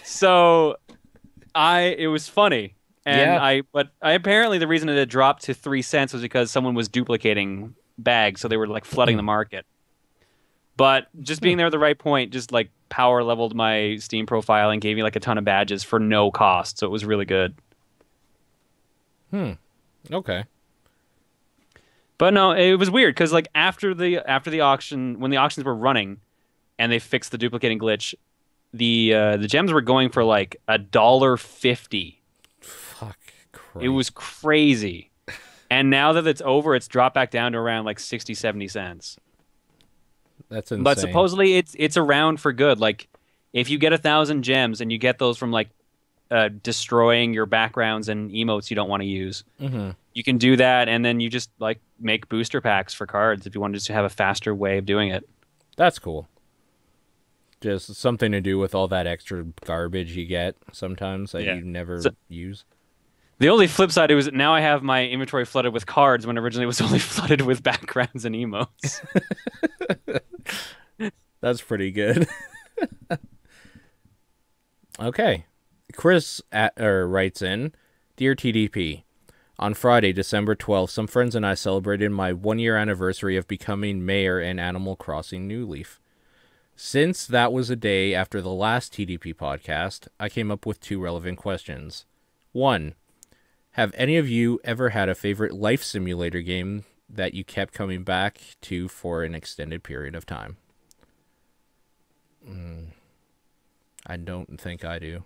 So it was funny. And but apparently the reason it dropped to 3 cents was because someone was duplicating bags, so they were like flooding the market. But just being there at the right point just like power leveled my Steam profile and gave me like a ton of badges for no cost. So it was really good. Okay. But no, it was weird because like after the auction, when the auctions were running and they fixed the duplicating glitch, the gems were going for like $1.50. Fuck Christ. It was crazy. And now that it's over, it's dropped back down to around like 60, 70 cents. That's But insane. supposedly it's around for good. Like if you get 1,000 gems and you get those from like destroying your backgrounds and emotes you don't want to use, Hmm. you can do that, and then you just like make booster packs for cards if you wanted to have a faster way of doing it. That's cool. Just something to do with all that extra garbage you get sometimes that Yeah. you never So use. the only flip side is now I have my inventory flooded with cards when originally it was only flooded with backgrounds and emotes. That's pretty good. Okay. Writes in, Dear TDP, on Friday, December 12th, some friends and I celebrated my 1 year anniversary of becoming mayor in Animal Crossing New Leaf. Since that was a day after the last TDP podcast, I came up with 2 relevant questions. 1. Have any of you ever had a favorite life simulator game that you kept coming back to for an extended period of time? I don't think I do.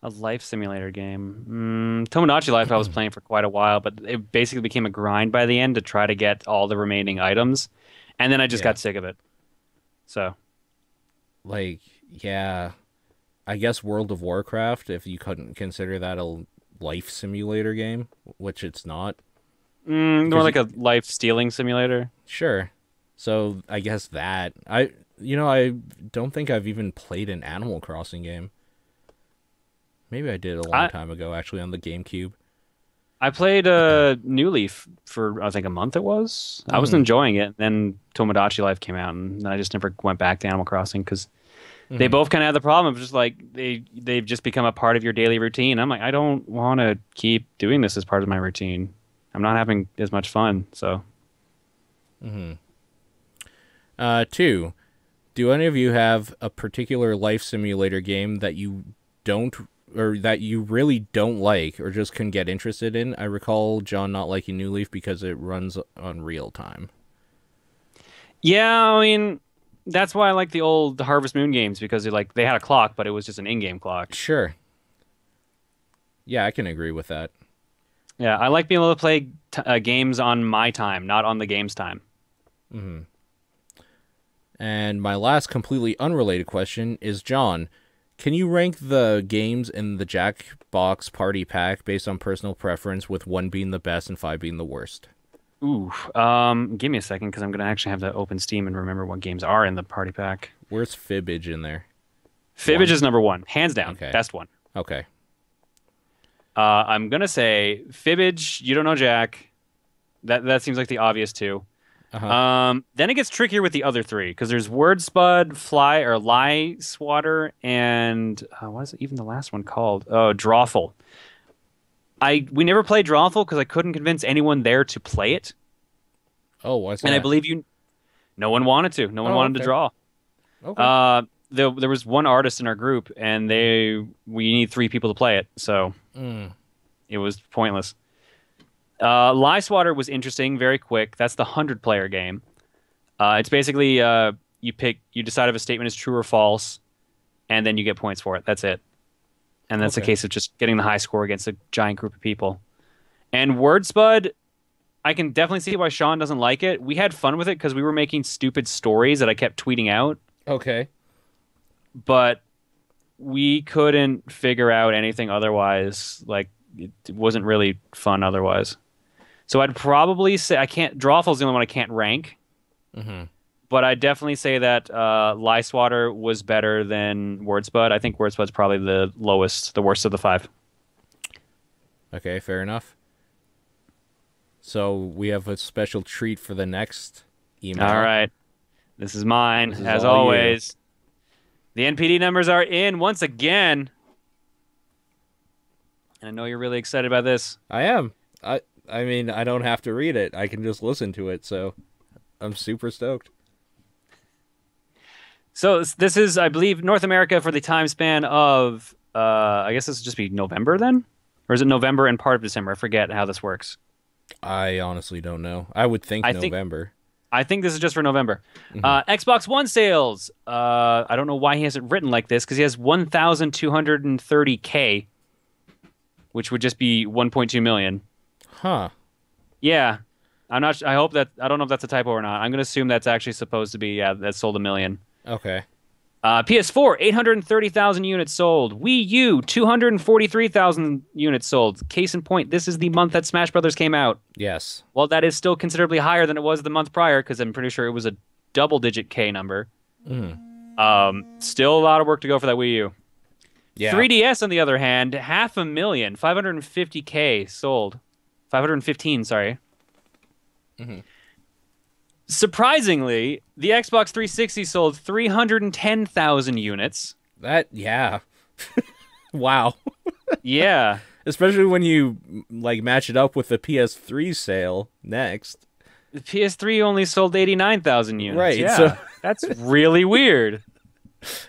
A life simulator game. Tomodachi Life I was playing for quite a while, but it basically became a grind by the end to try to get all the remaining items, and then I just Yeah. got sick of it. So, Like, yeah, I guess World of Warcraft, if you couldn't consider that a life simulator game, which it's not. more Because like a life stealing simulator. sure. So I guess that I don't think I've even played an Animal Crossing game. Maybe I did a long I time ago, actually, on the GameCube. I played New Leaf for I think a month it was. I was Mm-hmm. enjoying it. Then Tomodachi Life came out, and I just never went back to Animal Crossing because they Mm-hmm. both kind of had the problem of just like they've just become a part of your daily routine. I'm like, I don't want to keep doing this as part of my routine. I'm not having as much fun. So 2. Do any of you have a particular life simulator game that you don't, or that you really don't like, or just couldn't get interested in? I recall John not liking New Leaf because it runs on real time. yeah, I mean that's why I like the old Harvest Moon games because they had a clock, but it was just an in-game clock. Sure. Yeah, I can agree with that. Yeah, I like being able to play games on my time, not on the game's time. And my last completely unrelated question is, John, can you rank the games in the Jackbox Party Pack based on personal preference, with 1 being the best and 5 being the worst? Ooh, give me a second because I'm gonna actually have to open Steam and remember what games are in the party pack. Where's Fibbage in there? Fibbage 1? is number one, hands down, Okay. best one. Okay. I'm gonna say Fibbage. You don't know Jack. That seems like the obvious two. Uh-huh. Then it gets trickier with the other three because there's Word Spud, Fly or Lie Swatter, and what is it, even the last one called? Oh, Drawful. We never played Drawful because I couldn't convince anyone there to play it, Oh, what's and I that? believe no one wanted to. No one Oh, wanted to okay. draw. Okay. There was one artist in our group, and we need 3 people to play it, so it was pointless. Lie Swatter was interesting, very quick. That's the 100-player game. It's basically you decide if a statement is true or false, and then you get points for it. That's it. And that's a Okay. case of just getting the high score against a giant group of people. And Word Spud, I can definitely see why Sean doesn't like it. We had fun with it because we were making stupid stories that I kept tweeting out, Okay. but we couldn't figure out anything otherwise. Like it wasn't really fun otherwise. So I'd probably say I can't. Drawful's the only one I can't rank, but I'd definitely say that Lie Swatter was better than Word Spud. I think Word Spud's probably the lowest, the worst of the 5. Okay, fair enough. So we have a special treat for the next email. All right, this is mine This is as all you. always. The NPD numbers are in once again, and I know you're really excited about this. I am. I mean, I don't have to read it. I can just listen to it, so I'm super stoked. So this is, I believe, North America for the time span of, I guess this would just be November then? Or is it November and part of December? I forget how this works. I honestly don't know. I would think I think- November. I think this is just for November. Xbox One sales. I don't know why he has it written like this because he has 1,230K, which would just be 1.2 million. Huh. Yeah. I'm not. I hope that I don't know if that's a typo or not. I'm gonna assume that's actually supposed to be that sold 1 million. Okay. PS4 830,000 units sold. Wii U 243,000 units sold. Case in point, this is the month that Smash Brothers came out. Yes. Well, that is still considerably higher than it was the month prior because I'm pretty sure it was a double-digit K number. Still a lot of work to go for that Wii U. Yeah. 3DS, on the other hand, 500,000, 550K sold. 515, sorry. Surprisingly, the Xbox 360 sold 310,000 units. Yeah. Wow. Yeah. Especially when you like match it up with the PS3 sale next. The PS3 only sold 89,000 units. Right. Yeah. So that's really weird.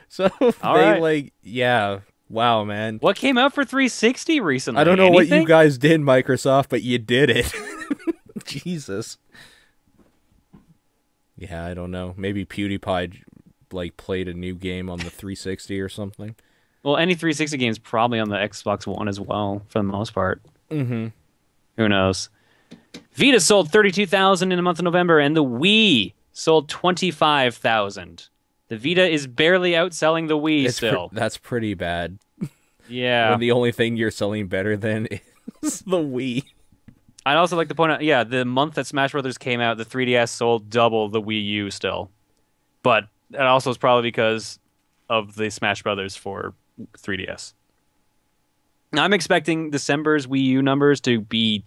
So All they right. yeah. Wow, man. What came out for 360 recently? I don't know what Anything? you guys did, Microsoft, but you did it. Jesus. Yeah, I don't know. Maybe PewDiePie like played a new game on the 360 or something. Well, any 360 game's probably on the Xbox One as well, for the most part. Mm-hmm. Who knows? Vita sold 32,000 in the month of November, and the Wii sold 25,000. The Vita is barely outselling the Wii still. That's pretty bad. Yeah. When the only thing you're selling better than is the Wii. I'd also like to point out, yeah, the month that Smash Brothers came out, the 3DS sold double the Wii U still. But that also is probably because of the Smash Brothers for 3DS. Now, I'm expecting December's Wii U numbers to be...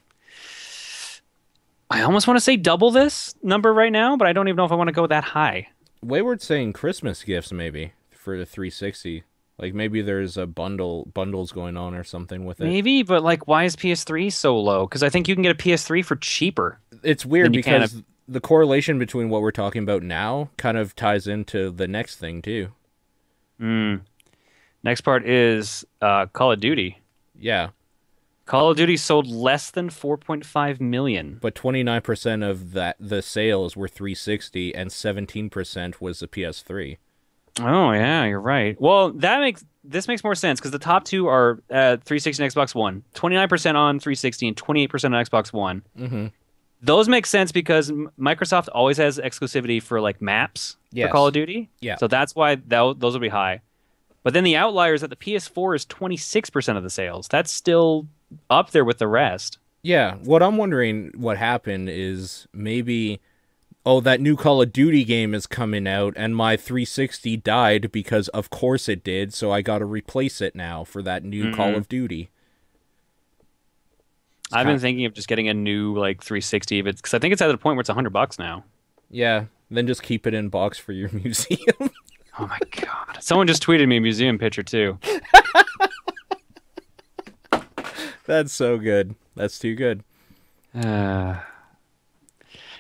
I almost want to say double this number right now, but I don't even know if I want to go that high. Wayward's saying Christmas gifts, maybe, for the 360. Like, maybe there's a bundles going on or something with it. Maybe, but like, why is PS3 so low? Because I think you can get a PS3 for cheaper. It's weird because the correlation between what we're talking about now kind of ties into the next thing, too. Next part is Call of Duty. Yeah. Call of Duty sold less than 4.5 million. But 29% of the sales were 360 and 17% was the PS3. Oh, yeah, you're right. Well, this makes more sense because the top two are 360 and Xbox One. 29% on 360 and 28% on Xbox One. Mm-hmm. Those make sense because Microsoft always has exclusivity for like maps for Call of Duty. Yeah. So that's why those will be high. But then the outlier is that the PS4 is 26% of the sales. That's still up there with the rest. Yeah. What I'm wondering what happened is maybe... Oh, that new Call of Duty game is coming out, and my 360 died because, of course, it did, so I got to replace it now for that new Call of Duty. I've been thinking of just getting a new like 360 because I think it's at the point where it's $100 now. Yeah, then just keep it in box for your museum. Oh my god! Someone just tweeted me a museum picture too. That's so good. That's too good.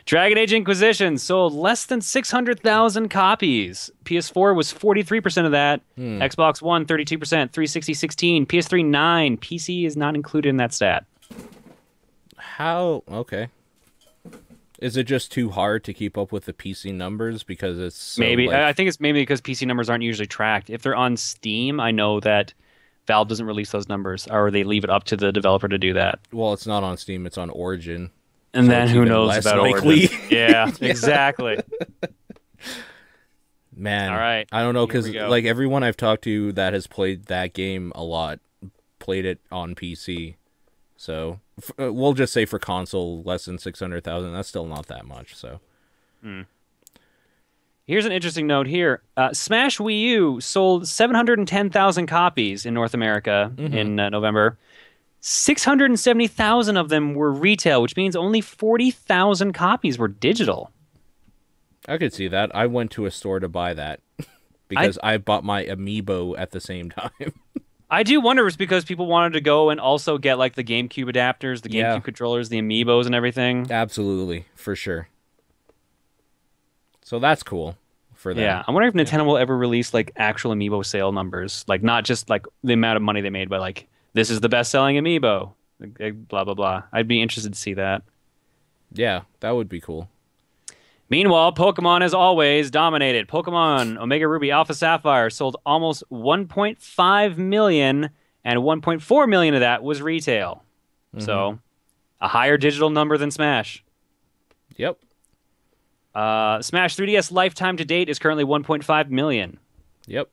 Dragon Age Inquisition sold less than 600,000 copies. PS4 was 43% of that. Xbox One, 32%. 360, 16. PS3, 9. PC is not included in that stat. How? Okay. Is it just too hard to keep up with the PC numbers because it's so, maybe. like... I think it's maybe because PC numbers aren't usually tracked. If they're on Steam, I know that Valve doesn't release those numbers, or they leave it up to the developer to do that. Well, it's not on Steam. It's on Origin. And so then who knows about likely. Origin? Yeah, exactly. Man, all right. I don't know because like everyone I've talked to that has played that game a lot played it on PC. So we'll just say for console less than 600,000. That's still not that much. So here's an interesting note here. Smash Wii U sold 710,000 copies in North America in November. 670,000 of them were retail, which means only 40,000 copies were digital. I could see that. I went to a store to buy that because I bought my Amiibo at the same time. I do wonder if it's because people wanted to go and also get like the GameCube adapters, the GameCube controllers, the Amiibos and everything. Absolutely, for sure. So that's cool for them. Yeah, I wonder if Nintendo will ever release like actual Amiibo sale numbers, like not just like the amount of money they made, but like this is the best-selling Amiibo, blah, blah, blah. I'd be interested to see that. Yeah, that would be cool. Meanwhile, Pokemon, as always, dominated. Pokemon Omega Ruby Alpha Sapphire sold almost 1.5 million, and 1.4 million of that was retail. So, a higher digital number than Smash. Yep. Smash 3DS lifetime to date is currently 1.5 million. Yep.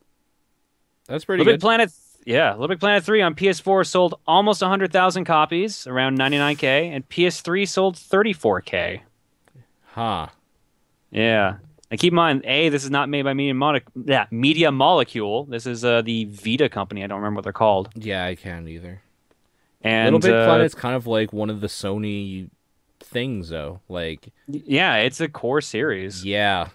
That's pretty Little good. Big Planet, yeah, Little Big Planet 3 on PS4 sold almost 100,000 copies, around 99K, and PS3 sold 34K. Huh. Yeah. And keep in mind, this is not made by Media Molecule. This is the Vita company. I don't remember what they're called. Yeah, I can't either. And Little Big Planet's kind of like one of the Sony things, though. Like, yeah, it's a core series. yeah.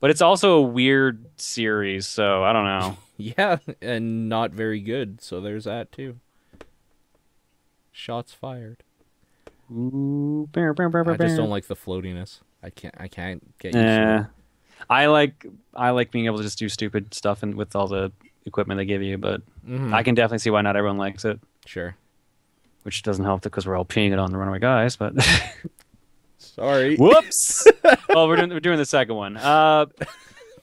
But it's also a weird series, so I don't know. Yeah, and not very good, so there's that, too. Shots fired. Ooh, I just don't like the floatiness. I can't get used to it. I like being able to just do stupid stuff and with all the equipment they give you, but I can definitely see why not everyone likes it. Sure. Which doesn't help because we're all peeing it on the Runaway Guys, but Sorry. whoops. Well, we're doing the second one.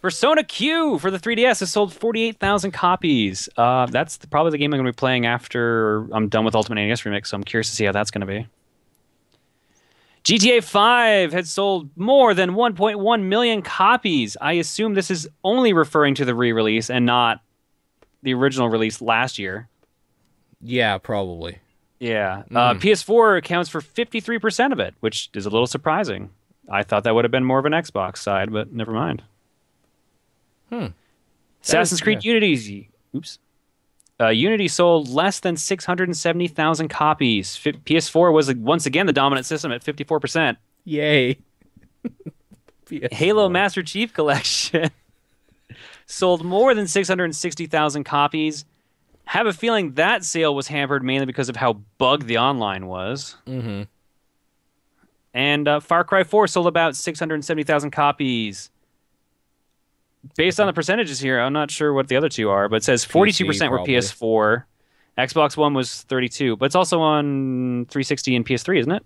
Persona Q for the 3DS has sold 48,000 copies. That's probably the game I'm going to be playing after I'm done with Ultimate NES Remix, so I'm curious to see how that's going to be. GTA 5 had sold more than 1.1 million copies. I assume this is only referring to the re-release and not the original release last year. Yeah, probably. Yeah. PS4 accounts for 53% of it, which is a little surprising. I thought that would have been more of an Xbox side, but never mind. Assassin's Creed Unity. Unity sold less than 670,000 copies. PS4 was once again the dominant system at 54%. Yay. Halo Master Chief Collection sold more than 660,000 copies. Have a feeling that sale was hampered mainly because of how bugged the online was. And Far Cry 4 sold about 670,000 copies. Based on the percentages here, I'm not sure what the other two are, but it says 42% were PS4. Xbox One was 32, but it's also on 360 and PS3, isn't it?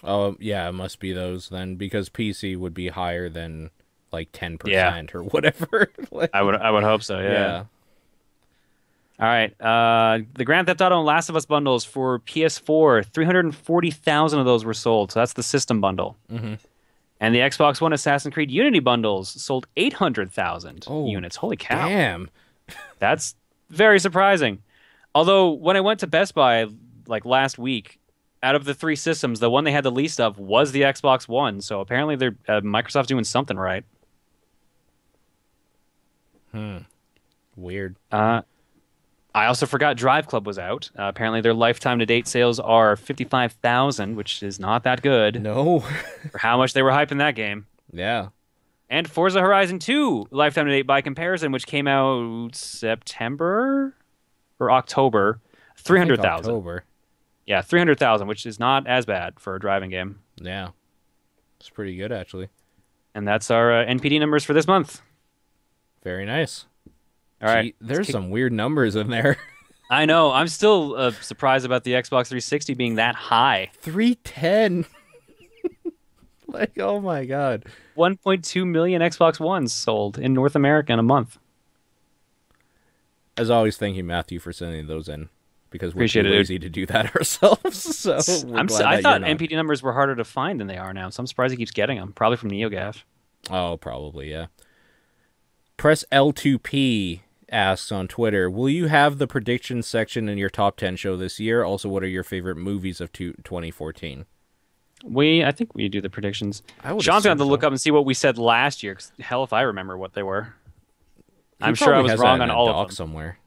Oh, yeah, it must be those then, because PC would be higher than like 10% or whatever. Like, I would hope so, yeah. All right. The Grand Theft Auto and Last of Us bundles for PS4, 340,000 of those were sold, so that's the system bundle. And the Xbox One Assassin's Creed Unity bundles sold 800,000 units. Holy cow. Damn. That's very surprising. Although, when I went to Best Buy like last week, out of the three systems, the one they had the least of was the Xbox One. So apparently they're Microsoft's doing something right. Weird. I also forgot Drive Club was out. Apparently their lifetime to date sales are 55,000, which is not that good. No. For how much they were hyping that game. Yeah. And Forza Horizon 2 lifetime to date by comparison, which came out September or October, 300,000. October. Yeah, 300,000, which is not as bad for a driving game. Yeah. It's pretty good, actually. And that's our NPD numbers for this month. Very nice. All right. Gee, there's some weird numbers in there. I know. I'm still surprised about the Xbox 360 being that high. 310. Like, oh my God. 1.2 million Xbox Ones sold in North America in a month. As always, thank you, Matthew, for sending those in. Because we're Appreciate too it, lazy to do that ourselves. So I thought NPD numbers were harder to find than they are now, so I'm surprised he keeps getting them. Probably from NeoGAF. Oh, probably, yeah. Press L2P asks on Twitter, will you have the prediction section in your top 10 show this year? Also, what are your favorite movies of 2014? I think we do the predictions. Sean's going to have to look up and see what we said last year, because hell if I remember what they were. I'm sure I was wrong on all of them. Somewhere.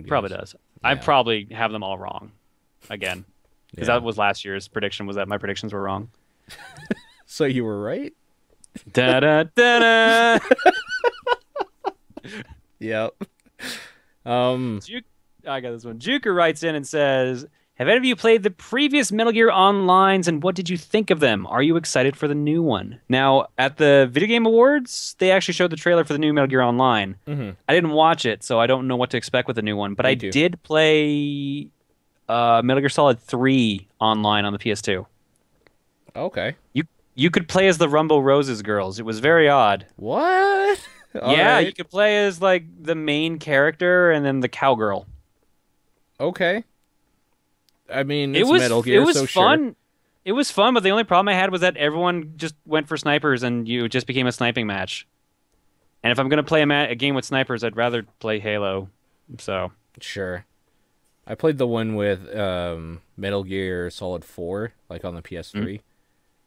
Probably does. Yeah. I probably have them all wrong again, because that was last year's prediction, was that my predictions were wrong. So you were right? Da-da-da-da! Yep. I got this one. Juker writes in and says, have any of you played the previous Metal Gear Onlines, and what did you think of them? Are you excited for the new one? Now, at the Video Game Awards, they actually showed the trailer for the new Metal Gear Online. I didn't watch it, so I don't know what to expect with the new one, but I did play Metal Gear Solid 3 online on the PS2. Okay. You could play as the Rumble Roses girls. It was very odd. What? Yeah, you could play as like the main character and then the cowgirl. Okay. I mean, it's Metal Gear, it was so fun. Sure. It was fun, but the only problem I had was that everyone just went for snipers, and you just became a sniping match. And if I'm gonna play a game with snipers, I'd rather play Halo. So Sure. I played the one with Metal Gear Solid 4, like on the PS3.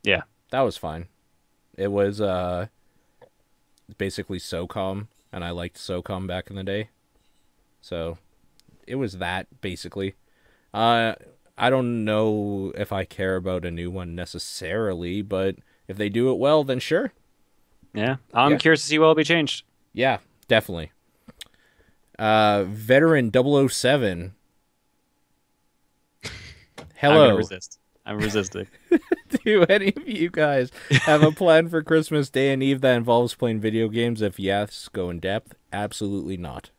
yeah, That was fine. It was basically SOCOM, and I liked SOCOM back in the day. So it was that, basically. I don't know if I care about a new one necessarily, but if they do it well, then sure. yeah. I'm curious to see what will be changed. Yeah, definitely. Veteran 007. I'm gonna Hello. resist. I'm resisting. Do any of you guys have a plan for Christmas Day and Eve that involves playing video games? If yes, go in depth. Absolutely not.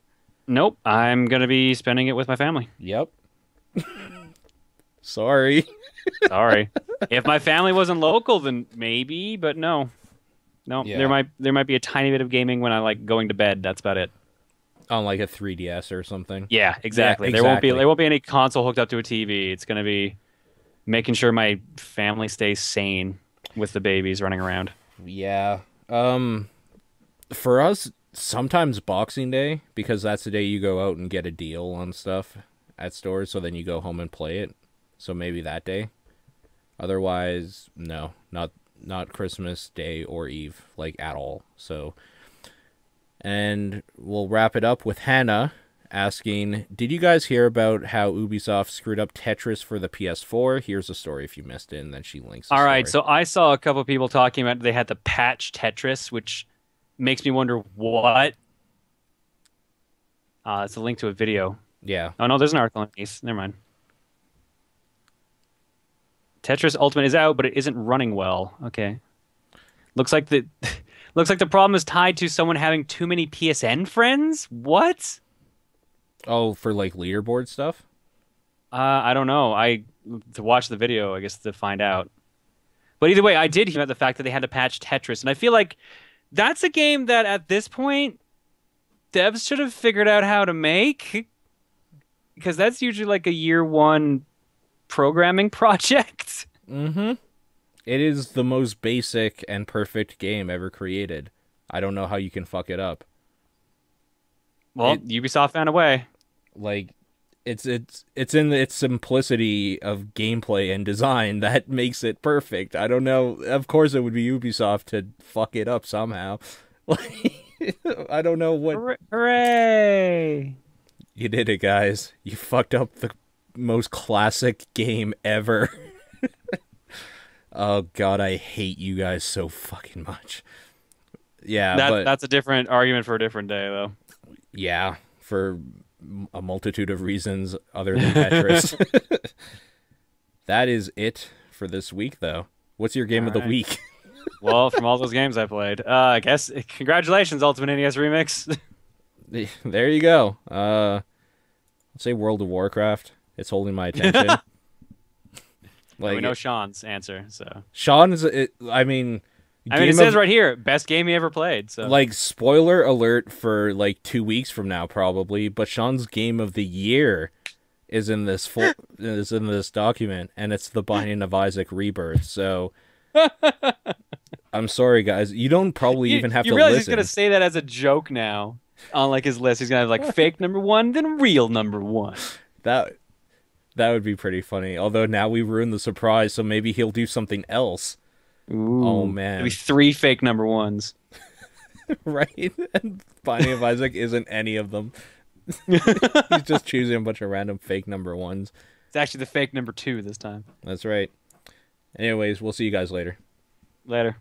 Nope. I'm gonna be spending it with my family. Yep. Sorry. Sorry. If my family wasn't local, then maybe, but no. No, Yeah. there might be a tiny bit of gaming when I like going to bed. That's about it. On like a 3DS or something. Yeah, exactly. Yeah, exactly. There won't be any console hooked up to a TV. It's gonna be making sure my family stays sane with the babies running around. Yeah. For us, sometimes Boxing Day, because that's the day you go out and get a deal on stuff at stores, so then you go home and play it. So maybe that day. Otherwise, no, not Christmas Day or Eve, like at all. So, and we'll wrap it up with Hannah asking, did you guys hear about how Ubisoft screwed up Tetris for the PS4? Here's a story if you missed it, and then she links the All right, story. so I saw a couple people talking about they had to patch Tetris, which makes me wonder what. It's a link to a video. Yeah. Oh no, there's an article on these. Never mind. Tetris Ultimate is out, but it isn't running well. Okay. Looks like the looks like the problem is tied to someone having too many PSN friends. What? Oh, for like leaderboard stuff? I don't know. I to watch the video, I guess, to find out. But either way, I did hear about the fact that they had to patch Tetris, and I feel like that's a game that at this point devs should have figured out how to make, because that's usually like a year one programming project. Mm-hmm. It is the most basic and perfect game ever created. I don't know how you can fuck it up. Well, Ubisoft found a way. Like, it's in its simplicity of gameplay and design that makes it perfect. I don't know. Of course, it would be Ubisoft to fuck it up somehow. Like, I don't know what. Hooray! You did it, guys. You fucked up the most classic game ever. Oh God, I hate you guys so fucking much. Yeah, but That's a different argument for a different day, though. yeah, for a multitude of reasons other than Tetris. That is it for this week, though. What's your game of the week? Well, from all those games I played, I guess congratulations, Ultimate NES Remix. There you go. Let's say World of Warcraft. It's holding my attention. Like, we know Sean's answer, so Sean's. I mean, it says right here, best game he ever played. So, like, spoiler alert for like 2 weeks from now, probably. But Sean's game of the year is in this document, and it's The Binding of Isaac Rebirth. So, I'm sorry, guys. You don't probably even have to realize listen. He's gonna say that as a joke now on like his list. He's gonna have like fake number one, then real number one. That would be pretty funny. Although now we ruined the surprise, so maybe he'll do something else. Ooh, oh man, it'll be 3 fake number ones. Right? And Binding of Isaac isn't any of them. He's just choosing a bunch of random fake number ones. It's actually the fake number 2 this time. That's right. Anyways, we'll see you guys later. Later.